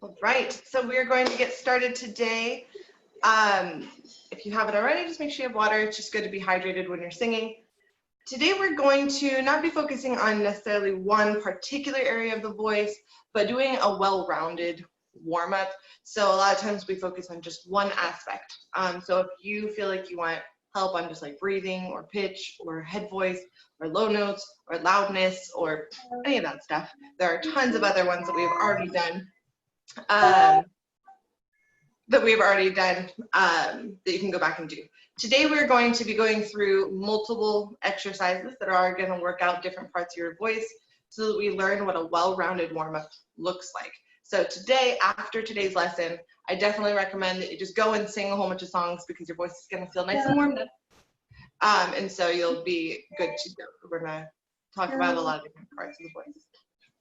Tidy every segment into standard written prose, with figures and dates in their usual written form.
All right, so we're going to get started today. If you haven't already, just make sure you have water. It's just good to be hydrated when you're singing. Today we're going to not be focusing on necessarily one particular area of the voice, but doing a well-rounded warm-up. So a lot of times we focus on just one aspect. So if you feel like you want help on just like breathing or pitch or head voice or low notes or loudness or any of that stuff, there are tons of other ones that we've already done. That you can go back and do. Today we're going to be going through multiple exercises that are going to work out different parts of your voice so that we learn what a well-rounded warm-up looks like. So today, after today's lesson, I definitely recommend that you just go and sing a whole bunch of songs because your voice is going to feel nice and warmed up. And so you'll be good to go. We're going to talk about a lot of different parts of the voice.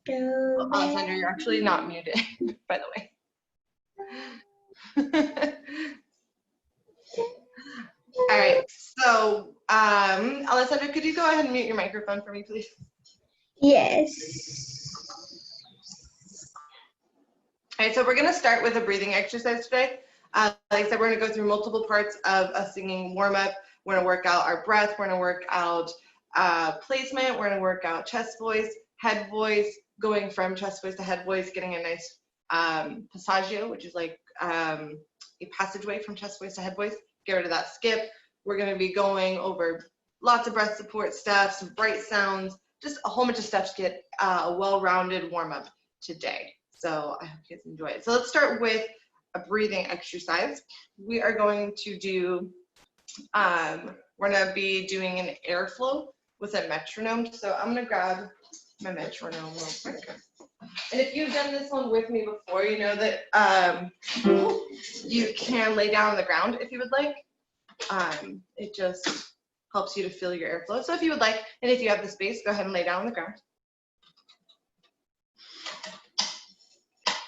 Well, Alessandra, you're actually not muted, by the way. All right, so Alessandra, could you go ahead and mute your microphone for me, please? Yes. All right, so we're going to start with a breathing exercise today. Like I said, we're going to go through multiple parts of a singing warm-up. We're going to work out our breath. We're going to work out placement. We're going to work out chest voice, head voice, going from chest voice to head voice, getting a nice passaggio, which is like a passageway from chest voice to head voice. Get rid of that skip. We're going to be going over lots of breath support stuff, some bright sounds, just a whole bunch of stuff to get a well-rounded warm-up today. So I hope you guys enjoy it. So let's start with a breathing exercise. We are going to do, we're going to be doing an airflow with a metronome. So I'm going to grab my metronome real quick. And if you've done this one with me before, you know that you can lay down on the ground if you would like. It just helps you to feel your airflow. So if you would like, and if you have the space, go ahead and lay down on the ground.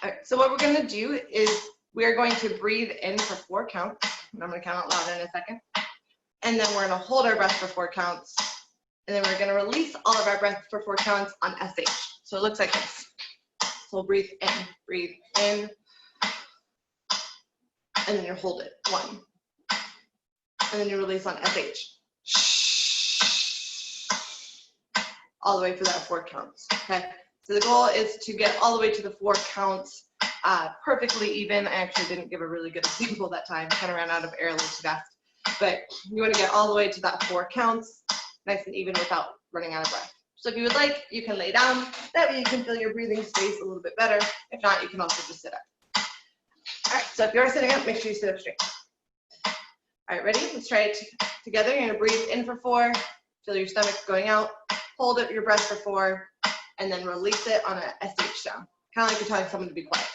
All right, so what we're going to do is we are going to breathe in for 4 counts. And I'm going to count out loud in a second. And then we're going to hold our breath for 4 counts. And then we're going to release all of our breath for 4 counts on SH. So it looks like this. So we'll breathe in, and then you hold it, 1. And then you release on SH. All the way for that 4 counts, okay? So the goal is to get all the way to the 4 counts perfectly even. I actually didn't give a really good example that time, kind of ran out of air a little too fast. But you want to get all the way to that 4 counts, nice and even without running out of breath. So if you would like, you can lay down. That way you can feel your breathing space a little bit better. If not, you can also just sit up. All right, so if you're sitting up, make sure you sit up straight. All right, ready? Let's try it together. You're gonna breathe in for 4, feel your stomach going out, hold up your breath for 4, and then release it on a SH sound. Kind of like you're telling someone to be quiet.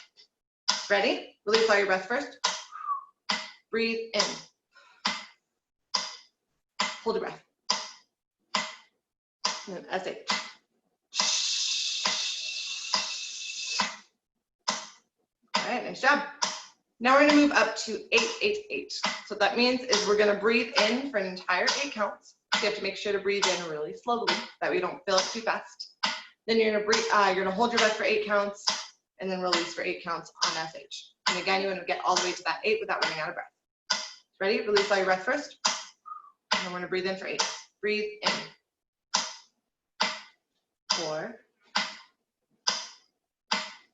Ready? Release all your breath first. Breathe in. Hold your breath. And then SH. All right, nice job. Now we're going to move up to 888. So what that means is we're going to breathe in for an entire 8 counts. So you have to make sure to breathe in really slowly, that way you don't fill it too fast. Then you're going to breathe. You're going to hold your breath for 8 counts, and then release for 8 counts on SH. And again, you want to get all the way to that 8 without running out of breath. Ready? Release all your breath first. And then we're going to breathe in for 8. Breathe in. 4.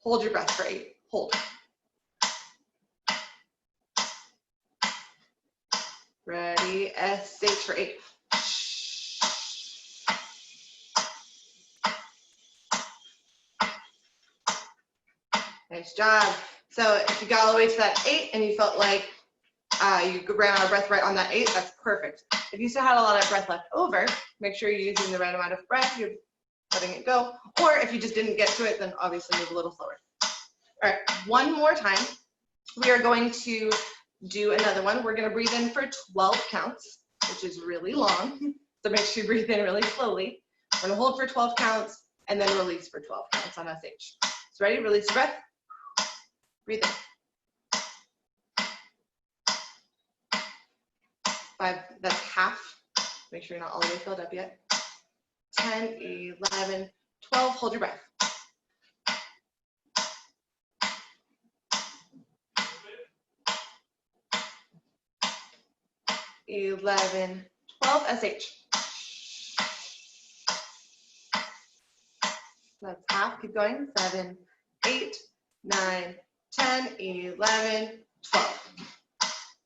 Hold your breath for 8. Hold. Ready? SH for 8. Nice job. So if you got all the way to that 8 and you felt like you ran out of breath right on that 8, that's perfect. If you still had a lot of breath left over, make sure you're using the right amount of breath. You're letting it go. Or if you just didn't get to it, then obviously move a little slower. All right, one more time. We are going to do another one. We're going to breathe in for 12 counts, which is really long. So make sure you breathe in really slowly. We're going to hold for 12 counts and then release for 12 counts on SH. So ready? Release your breath. Breathe in. 5, that's half. Make sure you're not all the way filled up yet. 10, 11, 12, hold your breath. 11, 12, SH. That's half, keep going. 7, 8, 9, 10, 11, 12.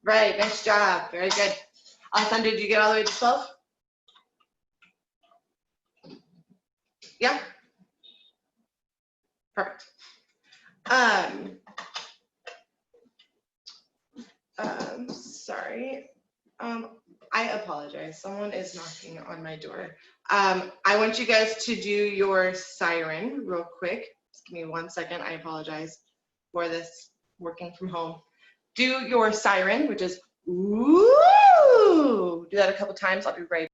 Right, nice job, very good. Alessandra, did you get all the way to 12? Yeah? Perfect. Sorry. I apologize. Someone is knocking on my door. I want you guys to do your siren real quick. Just give me 1 second. I apologize for this working from home. Do your siren, which is ooh. Do that a couple times. I'll be right back.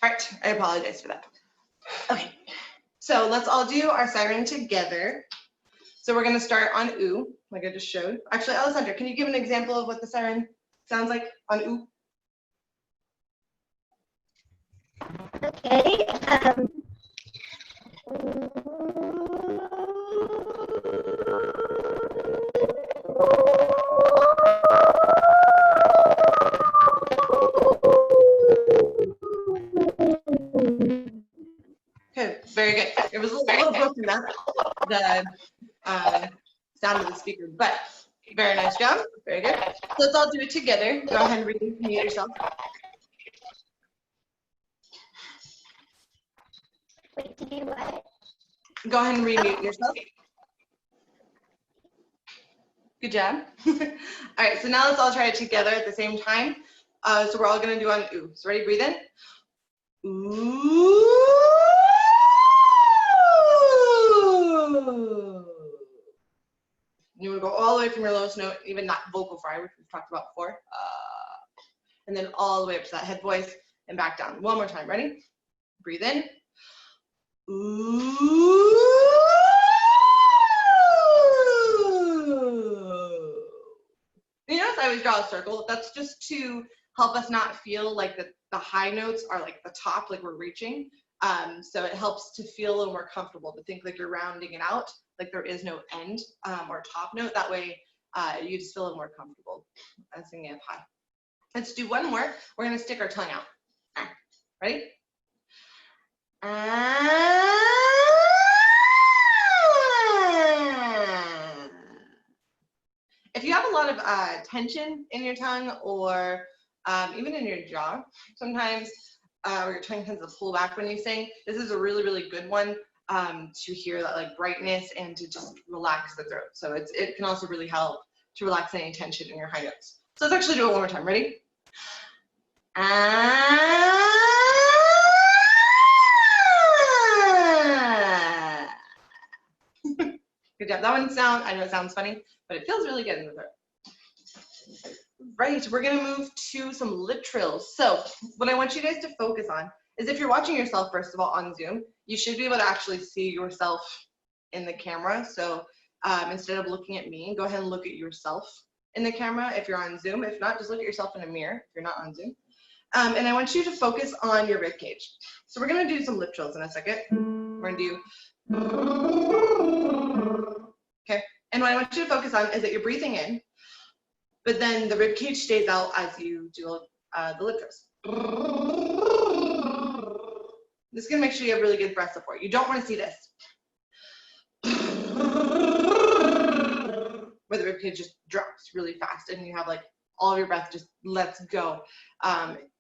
All right, I apologize for that. Okay, so let's all do our siren together. So we're gonna start on ooh, like I just showed. Actually, Alessandra, can you give an example of what the siren sounds like on ooh? Okay. Okay, very good. It was a little broken up, the sound of the speaker, but very nice job. Very good. So let's all do it together. Go ahead and mute yourself. Wait, to do what? Go ahead and remute yourself. Good job. All right, so now let's all try it together at the same time. So we're all gonna do on ooh. So ready, breathe in. Ooh. You wanna go all the way from your lowest note, even not vocal fry, which we've talked about before. And then all the way up to that head voice and back down. One more time, ready? Breathe in. Ooh. You notice I always draw a circle. That's just to help us not feel like the high notes are like the top, like we're reaching. So it helps to feel a little more comfortable, to think like you're rounding it out, like there is no end or top note. That way you just feel a little more comfortable singing up high. Let's do one more. We're gonna stick our tongue out. Ready? If you have a lot of tension in your tongue or even in your jaw, sometimes where your tongue tends to pull back when you sing, this is a really, really good one to hear that like brightness and to just relax the throat. So it can also really help to relax any tension in your high notes. So let's actually do it one more time. Ready? Good job. That one I know it sounds funny, but it feels really good in the throat. Right, we're gonna move to some lip trills. So what I want you guys to focus on is if you're watching yourself, first of all, on Zoom, you should be able to actually see yourself in the camera. So instead of looking at me, go ahead and look at yourself in the camera if you're on Zoom. If not, just look at yourself in a mirror if you're not on Zoom. And I want you to focus on your rib cage. So we're gonna do some lip trills in a second. We're gonna do, okay. And what I want you to focus on is that you're breathing in, but then the rib cage stays out as you do the lip trills. This is gonna make sure you have really good breath support. You don't wanna see this, where the rib cage just drops really fast and you have like all of your breath just lets go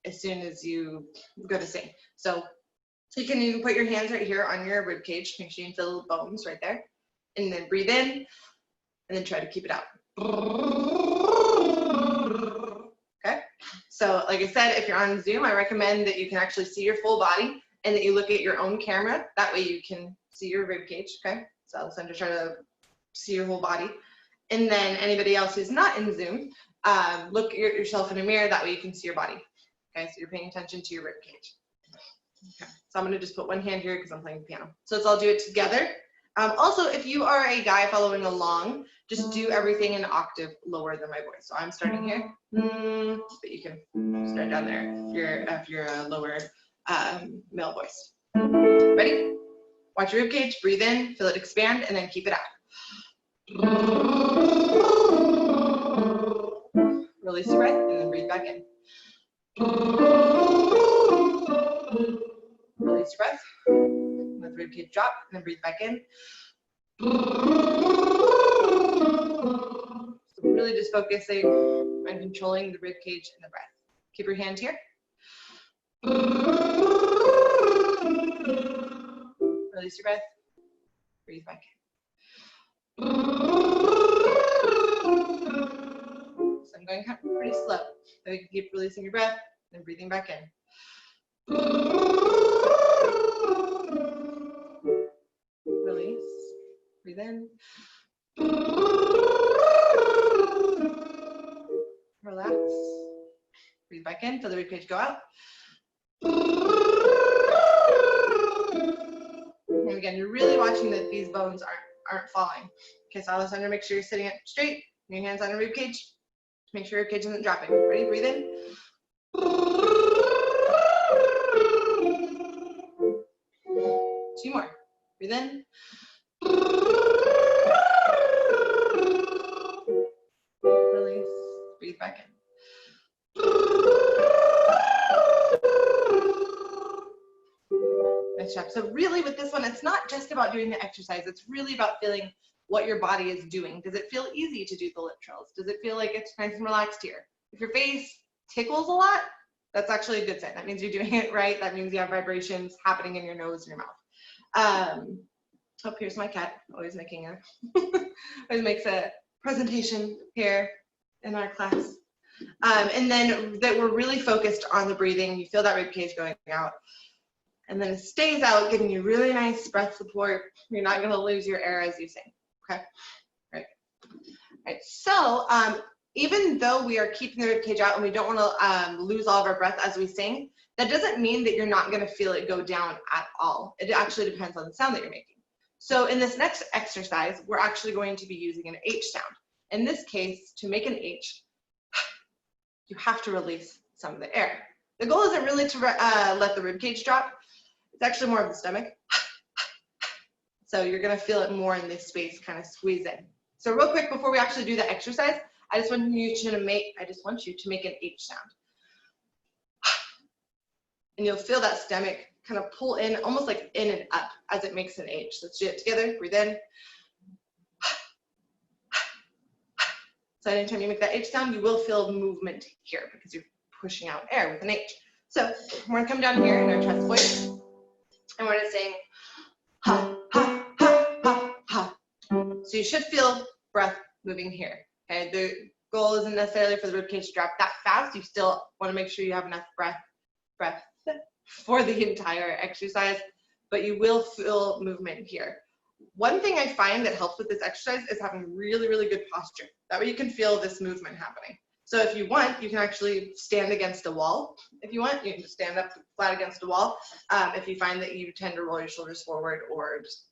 as soon as you go to sing. So you can put your hands right here on your rib cage. Make sure you feel the bones right there. And then breathe in and then try to keep it out. Okay. So like I said, if you're on Zoom, I recommend that you can actually see your full body and that you look at your own camera. That way you can see your rib cage. Okay. So I'll try to see your whole body. And then anybody else who's not in Zoom, look at yourself in a mirror. That way you can see your body. Okay, so you're paying attention to your rib cage. Okay, so I'm gonna just put one hand here because I'm playing the piano. So let's all do it together. Also, if you are a guy following along, just do everything an octave lower than my voice. So I'm starting here, but you can start down there if you're a lower male voice. Ready? Watch your rib cage, breathe in, feel it expand, and then keep it out. Release the breath, and then breathe back in. Release your breath, let the rib cage drop, and then breathe back in. So really just focusing on controlling the rib cage and the breath. Keep your hand here. Release your breath, breathe back in. So I'm going kind of pretty slow, so you can keep releasing your breath and breathing back in. Release, breathe in. Relax, breathe back in, feel the rib cage go out. And again, you're really watching that these bones aren't falling. Okay, so Alessandra, make sure you're sitting up straight, your hands on your rib cage. Make sure your rib cage isn't dropping. Ready? Breathe in. 2 more. Breathe in. Release. Breathe back in. Nice job. So really with this one, it's not just about doing the exercise. It's really about feeling what your body is doing. Does it feel easy to do the lip trills? Does it feel like it's nice and relaxed here? If your face tickles a lot, that's actually a good sign. That means you're doing it right. That means you have vibrations happening in your nose and your mouth. Oh, here's my cat, always always makes a presentation here in our class. And then that we're really focused on the breathing. You feel that rib cage going out. And then it stays out, giving you really nice breath support. You're not going to lose your air as you sing. Okay? Right. Right. So even though we are keeping the rib cage out and we don't want to lose all of our breath as we sing, that doesn't mean that you're not going to feel it go down at all. It actually depends on the sound that you're making. So in this next exercise, we're actually going to be using an H sound. In this case, to make an H, you have to release some of the air. The goal isn't really to let the rib cage drop. It's actually more of the stomach. So you're going to feel it more in this space, kind of squeezing. So real quick, before we actually do the exercise, I just want you to make an H sound. And you'll feel that stomach kind of pull in, almost like in and up as it makes an H. Let's do it together. Breathe in. So anytime you make that H sound, you will feel movement here because you're pushing out air with an H. So we're going to come down here in our chest voice, and we're going to sing ha, ha, ha, ha, ha. So you should feel breath moving here. Okay, the goal isn't necessarily for the ribcage to drop that fast. You still want to make sure you have enough breath for the entire exercise, but you will feel movement here. One thing I find that helps with this exercise is having really, really good posture. That way you can feel this movement happening. So if you want, you can actually stand against a wall. If you want, you can just stand up flat against a wall. If you find that you tend to roll your shoulders forward or just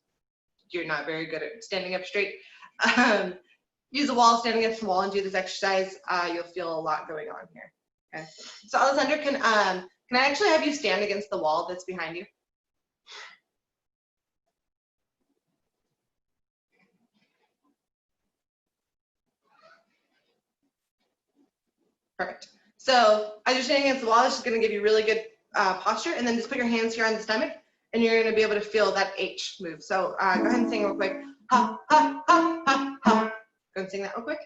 you're not very good at standing up straight, use a wall, stand against the wall, and do this exercise. You'll feel a lot going on here. Okay. So Alessandra, can I actually have you stand against the wall that's behind you? Perfect. So as you're standing against the wall, this is going to give you really good posture, and then just put your hands here on the stomach, and you're going to be able to feel that H move. So go ahead and sing real quick. Ha, ha, ha, ha, ha. Go and sing that real quick.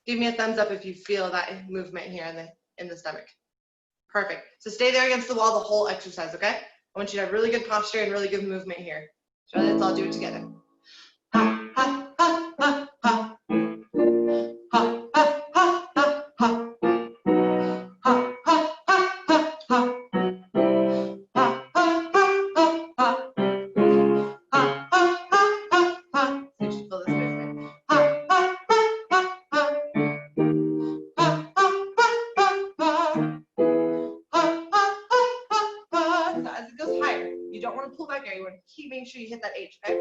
Give me a thumbs up if you feel that movement here in the stomach. Perfect. So stay there against the wall the whole exercise, okay? I want you to have really good posture and really good movement here. So let's all do it together. Ha, ha, ha, ha, ha. Ha, ha, ha, ha, ha. Ha, ha, ha, ha, ha. Ha, ha, ha, ha, ha. Ha, ha, ha, ha, ha. So you should feel this movement. Ha, ha, ha, ha, ha. Ha, ha, ha, ha, ha. So as it goes higher, you don't want to pull back air. You want to keep making sure you hit that H, okay?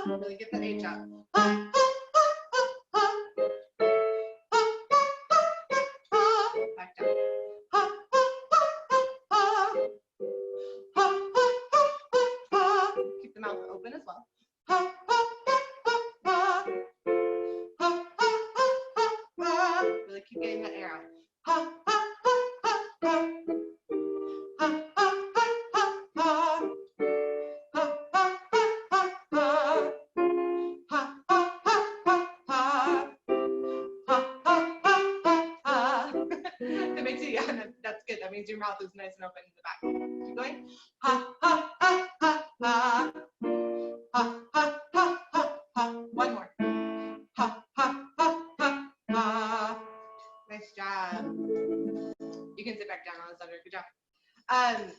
Really get that H out. Back down. Keep the mouth open as well. Really keep getting that air out. That makes it, yeah, that's good. That means your mouth is nice and open in the back. Keep going. One more. Nice job. You can sit back down, Alessandra. Good job.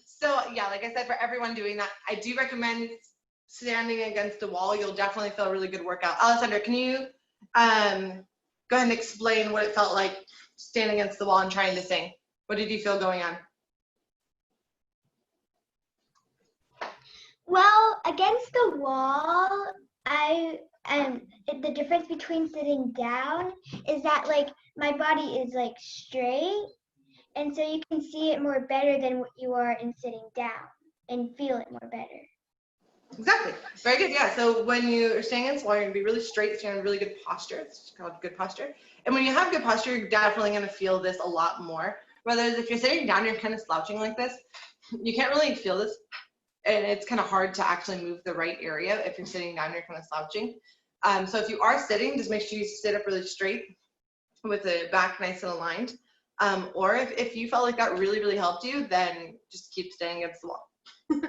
So yeah, like I said, for everyone doing that, I do recommend standing against a wall. You'll definitely feel a really good workout. Alessandra, can you go ahead and explain what it felt like standing against the wall and trying to sing? What did you feel going on? Well, against the wall, the difference between sitting down is that like my body is like straight, and so you can see it more better than what you are in sitting down and feel it more better. Exactly. Very good. Yeah. So when you're standing against the wall, you're going to be really straight, so you're in really good posture. It's called good posture. And when you have good posture, you're definitely going to feel this a lot more. Whereas if you're sitting down, you're kind of slouching like this, you can't really feel this. And it's kind of hard to actually move the right area if you're sitting down, you're kind of slouching. So if you are sitting, just make sure you sit up really straight with the back nice and aligned. Or if you felt like that really, really helped you, then just keep standing against the wall. All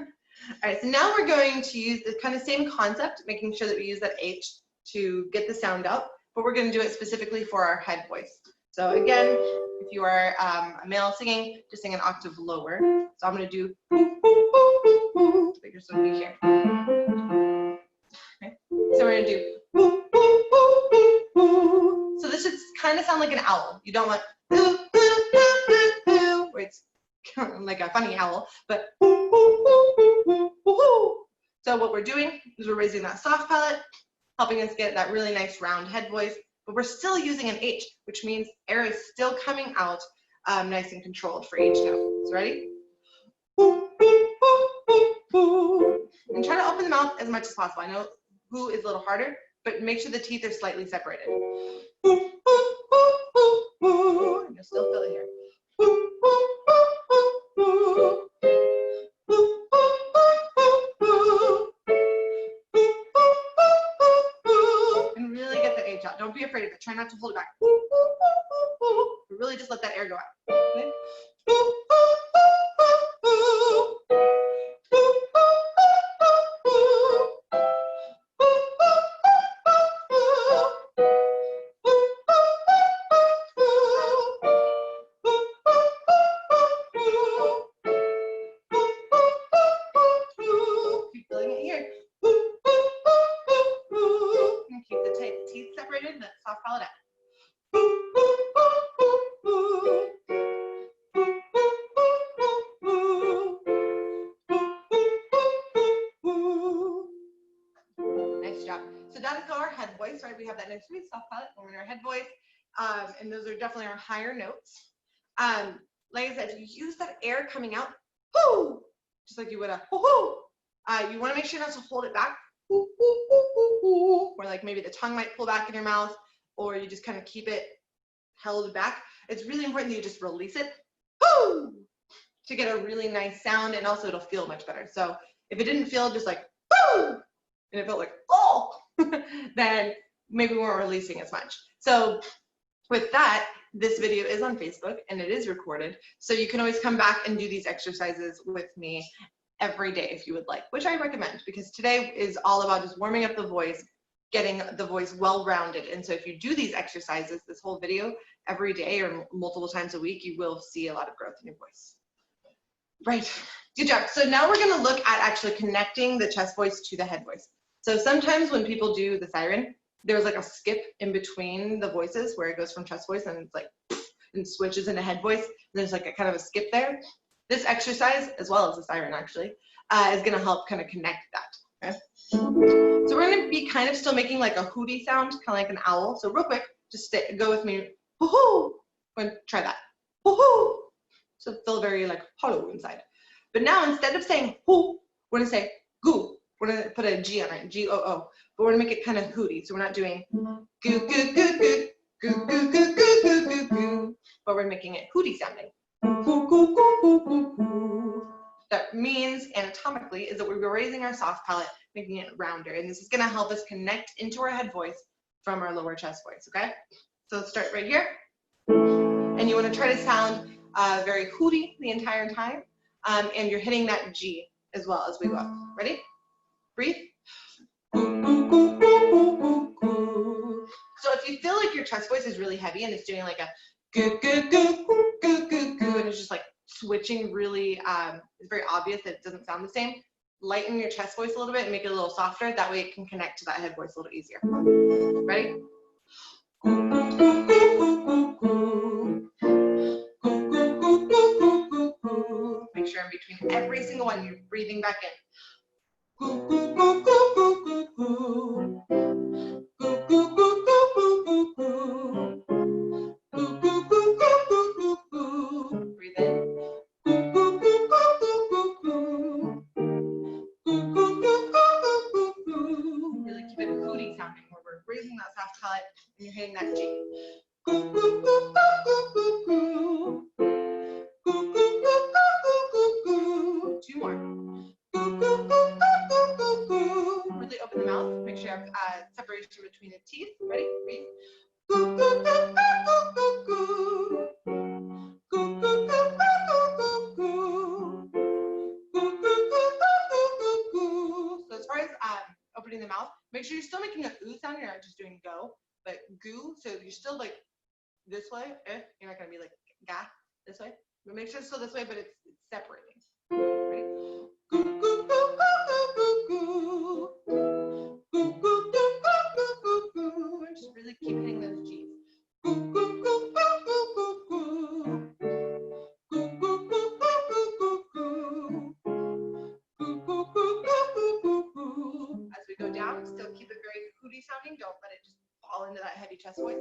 right, so now we're going to use the kind of same concept, making sure that we use that H to get the sound out, but we're going to do it specifically for our head voice. So again, if you are a male singing, just sing an octave lower. So I'm going to do, but you're supposed to be here. Okay. So we're going to do, so this should kind of sound like an owl. You don't want, where it's like a funny owl, but so what we're doing is we're raising that soft palate, helping us get that really nice round head voice, but we're still using an H, which means air is still coming out nice and controlled for each note. So ready? And try to open the mouth as much as possible. I know who is a little harder, but make sure the teeth are slightly separated. And you'll still feel it here. And really get the H out. Don't be afraid of it. Try not to hold it back. But really just let that air go out. Okay? Keep feeling it here. And keep the teeth separated and that soft palate out. Nice job. So that is our head voice, right? We have that nice sweet soft palate. We're in our head voice. And those are definitely our higher notes. Like I said, you use that air coming out, whoo, just like you would a whoo. You want to make sure not to hold it back, whoo, whoo, whoo, whoo, whoo, or like maybe the tongue might pull back in your mouth, or you just kind of keep it held back. It's really important that you just release it, whoo, to get a really nice sound, and also it'll feel much better. So if it didn't feel just like whoo, and it felt like oh, then maybe we weren't releasing as much. So with that, this video is on Facebook and it is recorded, so you can always come back and do these exercises with me every day if you would like, which I recommend, because today is all about just warming up the voice, getting the voice well-rounded. And so if you do these exercises, this whole video, every day or multiple times a week, you will see a lot of growth in your voice. Right, good job. So now we're gonna look at actually connecting the chest voice to the head voice. So sometimes when people do the siren, there's like a skip in between the voices where it goes from chest voice and it's like and switches into head voice. There's like a kind of a skip there. This exercise, as well as the siren actually, is going to help kind of connect that. Okay? So we're going to be kind of still making like a hooty sound, kind of like an owl. So real quick, just go with me. Hoo-hoo. Go ahead, try that. Hoo-hoo. So feel very like hollow inside. But now instead of saying hoo, we're going to say goo. We're going to put a G on it, G-O-O. But we're going to make it kind of hooty. So we're not doing goo, goo, goo, goo, goo, goo, goo, goo, goo, goo, goo. But we're making it hooty sounding. Goo, goo, goo, goo, goo, goo. That means anatomically is that we're raising our soft palate, making it rounder. And this is going to help us connect into our head voice from our lower chest voice, okay? So let's start right here. And you want to try to sound very hooty the entire time. And you're hitting that G as well as we go up. Ready? Breathe. So if you feel like your chest voice is really heavy and it's doing like a goo, goo, goo, goo, goo, goo, and it's just like switching really, it's very obvious that it doesn't sound the same, lighten your chest voice a little bit and make it a little softer. That way it can connect to that head voice a little easier. Ready? Make sure in between every single one you're breathing back in. Breathe in. Really keep it hooty sounding where we're raising that soft palate and you're hitting that G. Two more. Really open the mouth. Make sure you have separation between the teeth. Ready? Breathe. So as far as opening the mouth, make sure you're still making a ooh sound. You're not just doing go, but goo. So you're still like this way. You're not gonna be like ga this way. But make sure it's still this way, but it's separating. Ready? Just really keep hitting those G's. As we go down, still keep it very hooty sounding. Don't let it just fall into that heavy chest voice.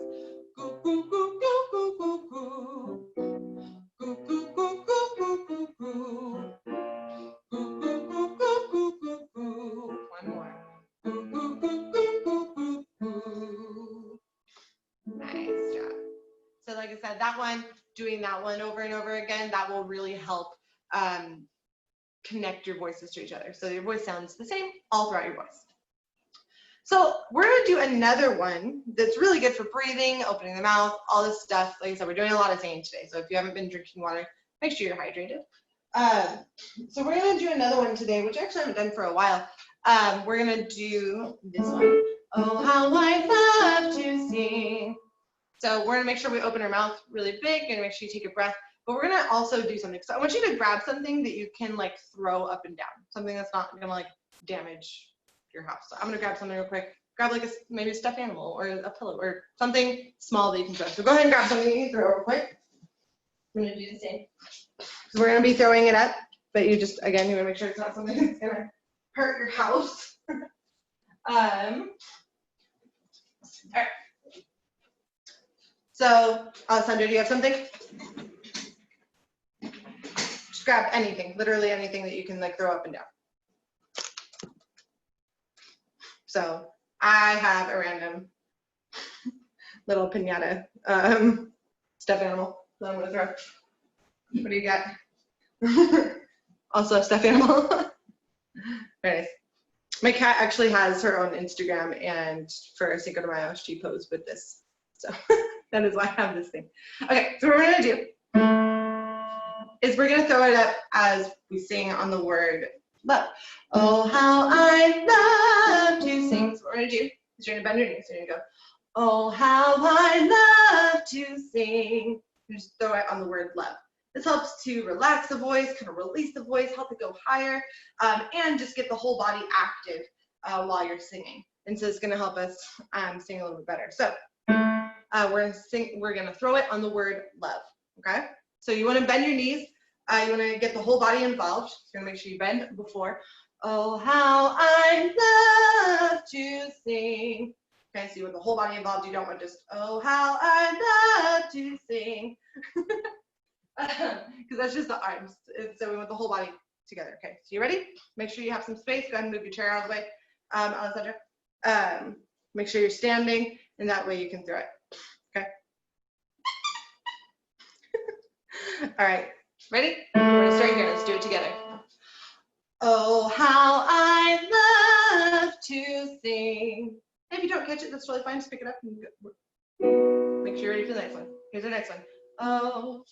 One more. Nice job. So like I said, that one, doing that one over and over again, that will really help connect your voices to each other. So your voice sounds the same all throughout your voice. So we're going to do another one that's really good for breathing, opening the mouth, all this stuff. Like I said, we're doing a lot of singing today. So if you haven't been drinking water, make sure you're hydrated. So we're going to do another one today, which I actually haven't done for a while. We're going to do this one. Oh, how I love to sing. So we're going to make sure we open our mouth really big and make sure you take a breath. But we're going to also do something. So I want you to grab something that you can like throw up and down. Something that's not going to like damage your house. So I'm going to grab something real quick. Grab like maybe a stuffed animal or a pillow or something small that you can throw. So go ahead and grab something you can throw real quick. I'm going to do the same. So we're going to be throwing it up, but you just, again, you want to make sure it's not something that's going to hurt your house. All right. So, Alessandra, do you have something? Just grab anything, literally anything that you can like throw up and down. So I have a random little piñata stuffed animal that I'm gonna throw. What do you got? Also a stuffed animal. Very nice. My cat actually has her own Instagram, and for Cinco de Mayo, she posed with this. So that is why I have this thing. Okay, so what we're gonna do is we're gonna throw it up as we sing on the word love. Oh, how I love to sing. So what we're gonna do is you're gonna bend your knees. So you're gonna go, oh, how I love to sing. You just throw it on the word love. This helps to relax the voice, kind of release the voice, help it go higher, and just get the whole body active while you're singing. And so it's going to help us sing a little bit better. So we're going to throw it on the word love. Okay. So you want to bend your knees. You want to get the whole body involved. You're going to make sure you bend before. Oh, how I love to sing. Okay, so you want the whole body involved. You don't want just, oh, how I love to sing. Because that's just the arms. So we want the whole body together. Okay, so you ready? Make sure you have some space. Go ahead and move your chair out of the way, Alessandra. Make sure you're standing, and that way you can throw it. Okay. All right, ready? We're gonna start here. Let's do it together. Oh, how I love to sing. If you don't catch it, that's totally fine. Just pick it up and go. Make sure you're ready for the next one. Here's the next one. Oh,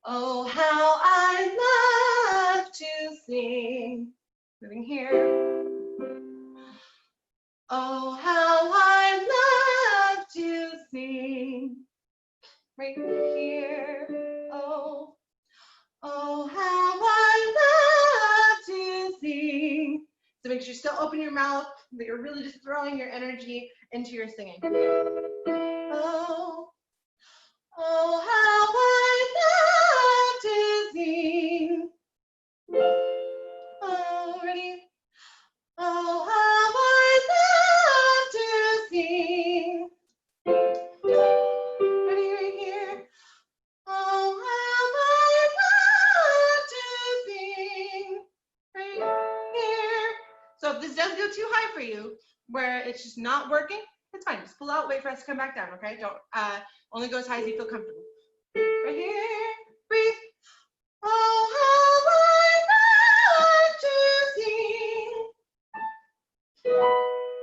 oh, how I love to sing. Moving here. Oh, how I love to sing. Right here. Oh, oh, how I love to sing. So make sure you still open your mouth, but you're really just throwing your energy into your singing. Oh, oh, how I love to sing. Oh, ready? Oh, how I love to sing. Ready, right here. Oh, how I love to sing. Right here. So if this does go too high for you, where it's just not working, it's fine. Just pull out, wait for us to come back down, okay? Don't only go as high as you feel comfortable. Right here, breathe. Oh, how I love to sing.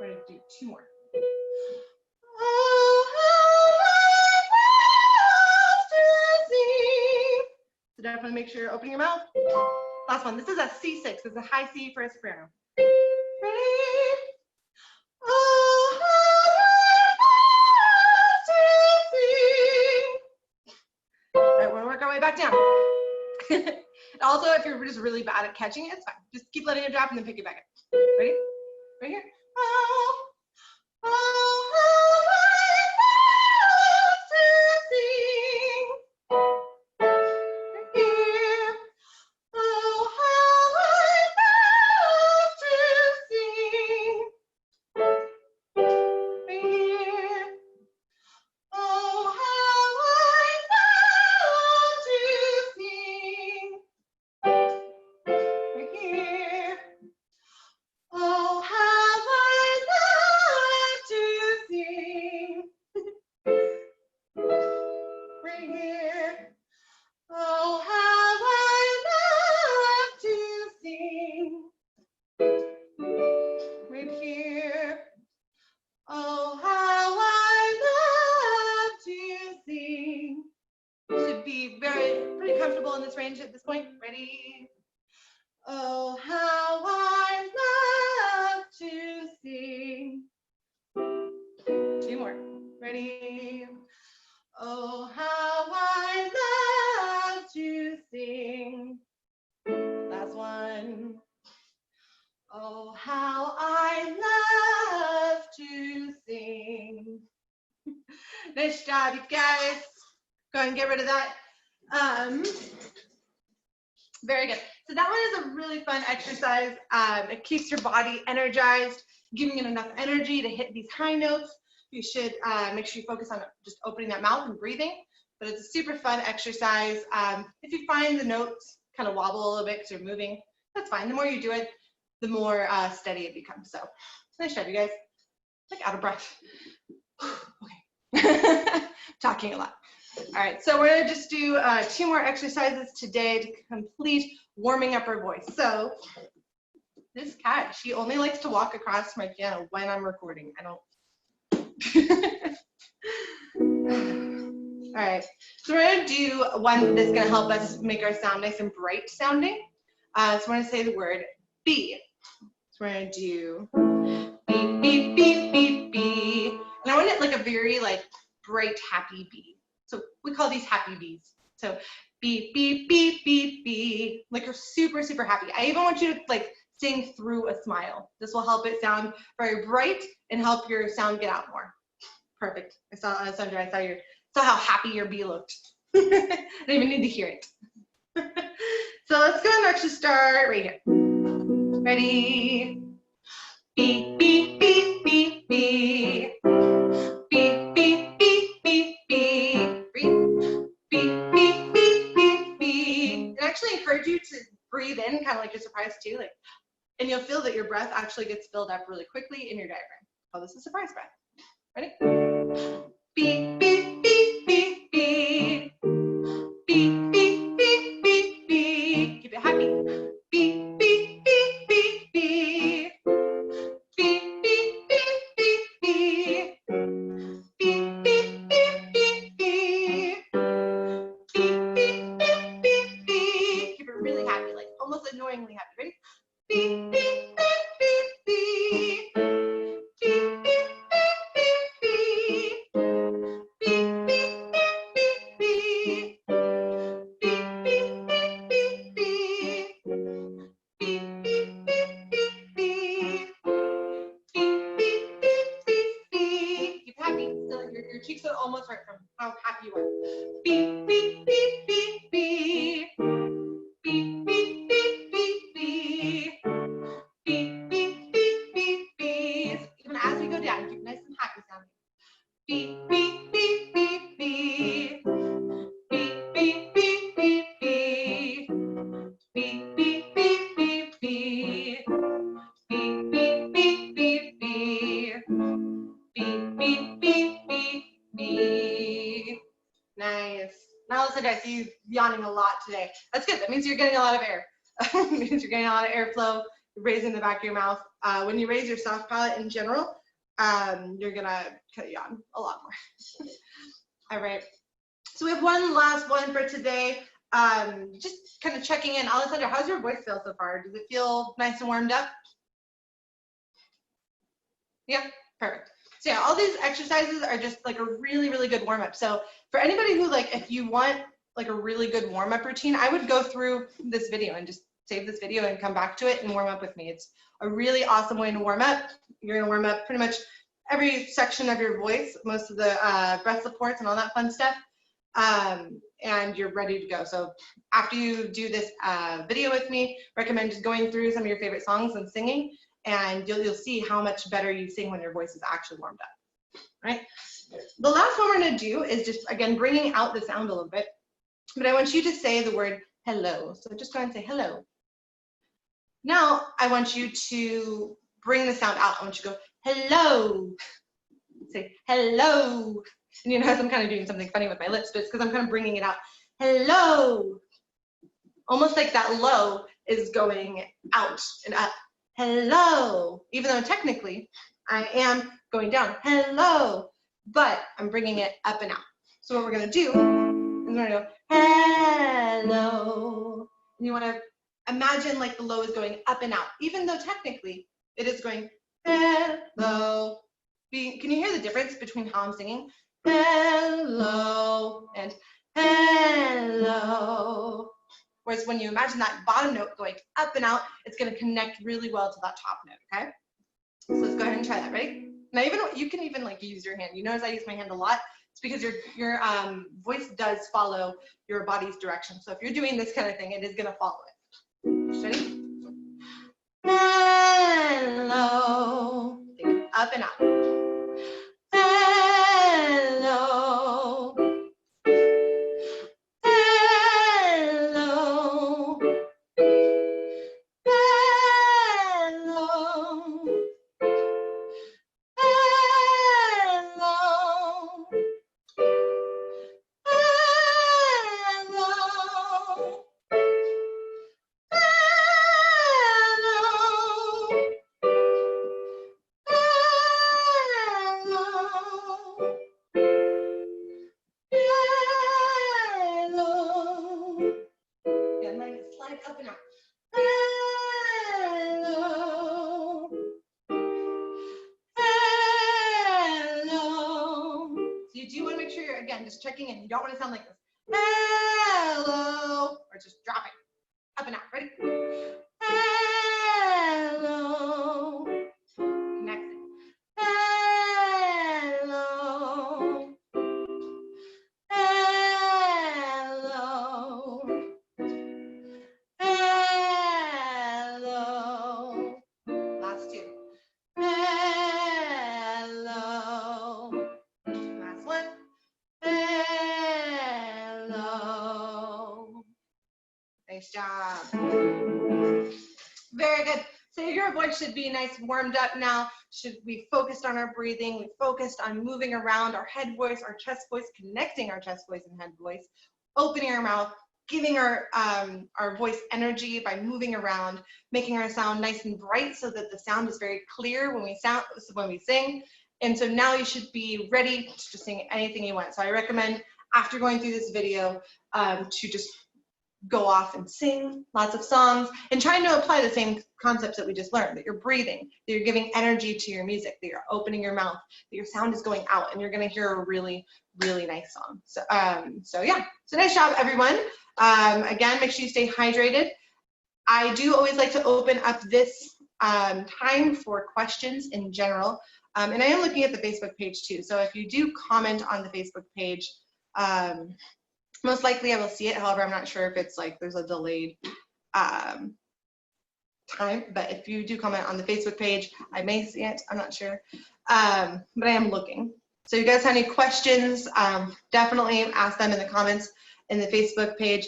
We're gonna do two more. Oh, how I love to sing. So definitely make sure you're opening your mouth. Last one. This is a C6. It's a high C for a soprano. Ready? Oh, how I love to sing. All right, we're gonna work our way back down. Also, if you're just really bad at catching it, it's fine. Just keep letting it drop and then pick it back up. Ready? Right here. Oh, oh, how I love to sing. Right here. Oh, how I love to sing. Right here. Oh, how I love to sing. Right here. Oh, how I love to sing. Right here. Oh, how I love to sing. Right here. Oh, how I love to sing. You should be pretty comfortable in this range at this point. Ready? Oh, how I love to sing. Two more. Ready? Oh, how I love to sing. Last one. Oh, how I love to sing. Nice job, you guys. Go ahead and get rid of that. Very good. So that one is a really fun exercise. It keeps your body energized, giving it enough energy to hit these high notes. You should make sure you focus on just opening that mouth and breathing. But it's a super fun exercise. If you find the notes kind of wobble a little bit because you're moving, that's fine. The more you do it, the more steady it becomes. So nice job, you guys. Like out of breath. Okay. Talking a lot. All right, so we're gonna just do two more exercises today to complete warming up our voice. So this cat, she only likes to walk across my piano when I'm recording. I don't. All right, so we're gonna do one that's gonna help us make our sound nice and bright sounding. So we're gonna say the word B. So we're gonna do beep, beep, beep, beep, beep. And I want it like a very like bright, happy bee. So we call these happy bees. So beep, beep, beep, beep, beep. Like you're super, super happy. I even want you to like sing through a smile. This will help it sound very bright and help your sound get out more. Perfect. I saw Alessandra, I saw how happy your bee looked. I didn't even need to hear it. So let's go and actually start right here. Ready? Beep, beep, beep, beep, beep. Beep, beep, beep, beep, beep. Breathe. Beep, beep, beep, beep, beep. And I actually encourage you to breathe in, kind of like you're surprised too, like, and you'll feel that your breath actually gets filled up really quickly in your diaphragm. Oh, this is surprise breath. Ready? Beep, beep, beep, beep, beep. Beep, beep, beep, beep, beep. Keep it happy. Beep, beep, beep, beep, beep. Beep, beep, beep, beep, beep. Beep, beep, beep, beep, beep. Beep, beep, beep, beep, beep. Keep it really happy, like almost annoyingly happy. Ready? Beep, beep, beep, beep, beep. Beep, beep, beep, beep, beep. Beep, beep, beep, beep, beep. Beep, beep, beep, beep, beep. Beep, beep, beep, beep, beep. Beep, beep, beep, beep, beep. Keep happy. Still, your cheeks are almost right from how happy you are. Beep, beep, beep, beep, beep. Beep, beep, beep, beep, beep. Beep, beep, beep, beep, beep. Even as we go down, keep it nice and happy sounding. Beep, beep, beep, beep, beep. Beep, beep, beep, beep, beep. Beep, beep, beep, beep, beep. Beep, beep, beep, beep, beep. Beep, beep, beep, beep, beep. Nice. Now listen, I see you yawning a lot today. That's good. That means you're getting a lot of air. It means you're getting a lot of airflow, raising the back of your mouth. When you raise your soft palate in general, you're gonna yawn a lot more. All right. So we have one last one for today. Just kind of checking in. Alessandra, how's your voice feel so far? Does it feel nice and warmed up? Yeah, perfect. So yeah, all these exercises are just like a really, really good warm up. So for anybody who like, if you want like a really good warm up routine, I would go through this video and just save this video and come back to it and warm up with me. It's a really awesome way to warm up. You're gonna warm up pretty much every section of your voice, most of the breath supports and all that fun stuff. And you're ready to go. So after you do this video with me, recommend just going through some of your favorite songs and singing, and you'll see how much better you sing when your voice is actually warmed up, right? The last one we're gonna do is just, again, bringing out the sound a little bit, but I want you to say the word hello. So just go ahead and say hello. Now I want you to bring the sound out. I want you to go hello. Say hello. And you notice I'm kind of doing something funny with my lips, but it's because I'm kind of bringing it out. Hello. Almost like that low is going out and up. Hello. Even though technically I am going down. Hello. But I'm bringing it up and out. So what we're going to do is we're going to go hello. And you want to imagine like the low is going up and out, even though technically it is going hello. Can you hear the difference between how I'm singing? Hello and hello. Whereas when you imagine that bottom note going up and out, it's going to connect really well to that top note, okay? So let's go ahead and try that, ready? Now you can even like use your hand. You notice I use my hand a lot. It's because your voice does follow your body's direction. So if you're doing this kind of thing, it is going to follow it. Ready? Hello. Up and out. Hello. Hello. Hello. Hello. Hello. Yeah, let it slide up and out. Hello. Hello. So you do want to make sure you're, again, just checking in. You don't want to sound like this. Hello. Or just dropping up and out. Ready? Hello. job. Very good. So your voice should be nice warmed up now. Should we focused on our breathing? We focused on moving around our head voice, our chest voice, connecting our chest voice and head voice, opening our mouth, giving our voice energy by moving around, making our sound nice and bright so that the sound is very clear when we sing. And so now you should be ready to just sing anything you want. So I recommend after going through this video to just go off and sing lots of songs and trying to apply the same concepts that we just learned, that you're breathing, that you're giving energy to your music, that you're opening your mouth, that your sound is going out, and you're going to hear a really, really nice song. So yeah, so nice job, everyone. Again, make sure you stay hydrated. I do always like to open up this time for questions in general. And I am looking at the Facebook page too. So if you do comment on the Facebook page, most likely I will see it. However, I'm not sure if it's like there's a delayed time, but if you do comment on the Facebook page, I may see it. I'm not sure, but I am looking. So you guys have any questions, definitely ask them in the comments in the Facebook page,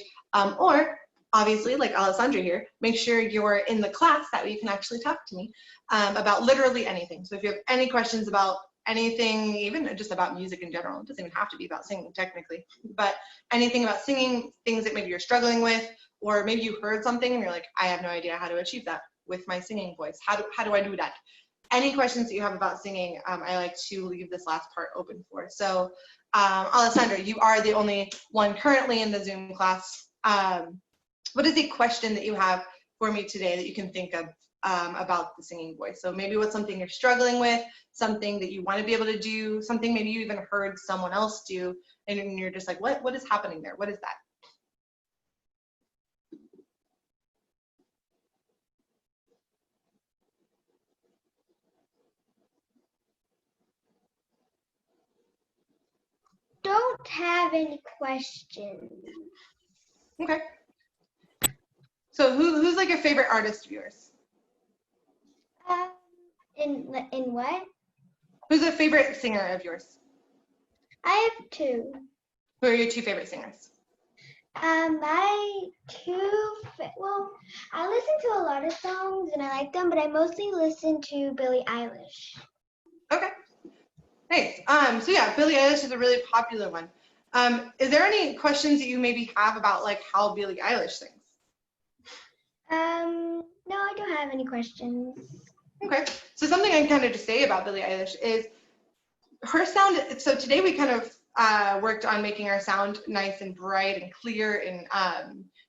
or obviously, like Alessandra here, make sure you're in the class, that way you can actually talk to me about literally anything. So if you have any questions about anything, even just about music in general, it doesn't even have to be about singing technically, but anything about singing, things that maybe you're struggling with, or maybe you heard something and you're like, I have no idea how to achieve that with my singing voice. How do I do that? Any questions that you have about singing, I like to leave this last part open for. So Alessandra, you are the only one currently in the Zoom class. What is the question that you have for me today that you can think of about the singing voice? So maybe what's something you're struggling with, something that you want to be able to do, something maybe you even heard someone else do, and you're just like, what is happening there? What is that? Don't have any questions. Okay. So who's like your favorite artist of yours? In what? Who's a favorite singer of yours? I have two. Who are your two favorite singers? My well, I listen to a lot of songs and I like them, but I mostly listen to Billie Eilish. Okay. Nice. So yeah, Billie Eilish is a really popular one. Is there any questions that you maybe have about like how Billie Eilish sings? No, I don't have any questions. Okay. So something I can kind of just say about Billie Eilish is her sound. So today we kind of worked on making our sound nice and bright and clear and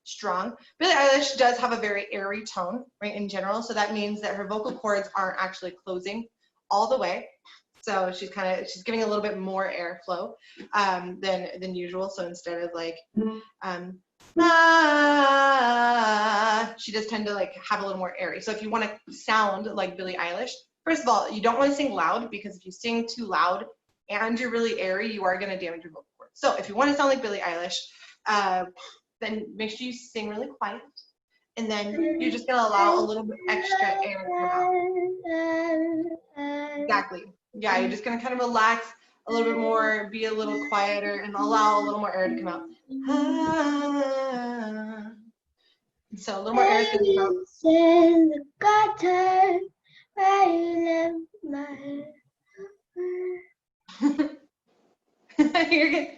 strong. Billie Eilish does have a very airy tone, right, in general. So that means that her vocal cords aren't actually closing all the way. So she's giving a little bit more airflow than usual. So instead of like she does tend to like have a little more airy. So if you want to sound like Billie Eilish, first of all, you don't want to sing loud, because if you sing too loud and you're really airy, you are going to damage your vocal cords. So if you want to sound like Billie Eilish, then make sure you sing really quiet, and then you're just going to allow a little bit extra air to come out. Exactly. Yeah, you're just going to kind of relax a little bit more, be a little quieter, and allow a little more air to come out. So a little more air can come out. In the gutter, where you left my You're good.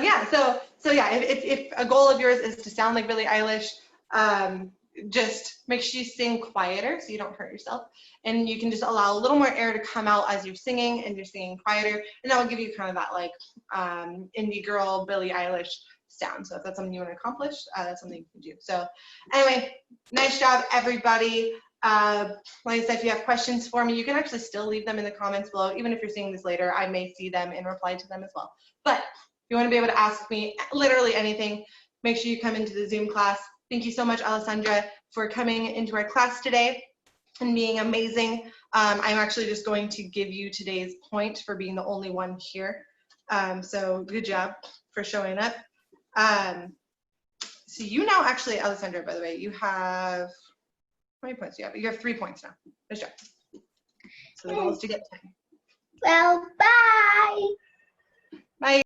Yeah. So yeah, if a goal of yours is to sound like Billie Eilish, just make sure you sing quieter so you don't hurt yourself, and you can just allow a little more air to come out as you're singing, and you're singing quieter, and that will give you kind of that like indie girl Billie Eilish sound. So if that's something you want to accomplish, that's something you can do. So anyway, nice job, everybody. Like I said, if you have questions for me, you can actually still leave them in the comments below. Even if you're seeing this later, I may see them and reply to them as well. But if you want to be able to ask me literally anything, make sure you come into the Zoom class. Thank you so much, Alessandra, for coming into our class today and being amazing. I'm actually just going to give you today's point for being the only one here. So good job for showing up. So you now actually, Alessandra, by the way, you have, how many points do you have? You have 3 points now. Nice job. So the goal is to get 10. Well, bye.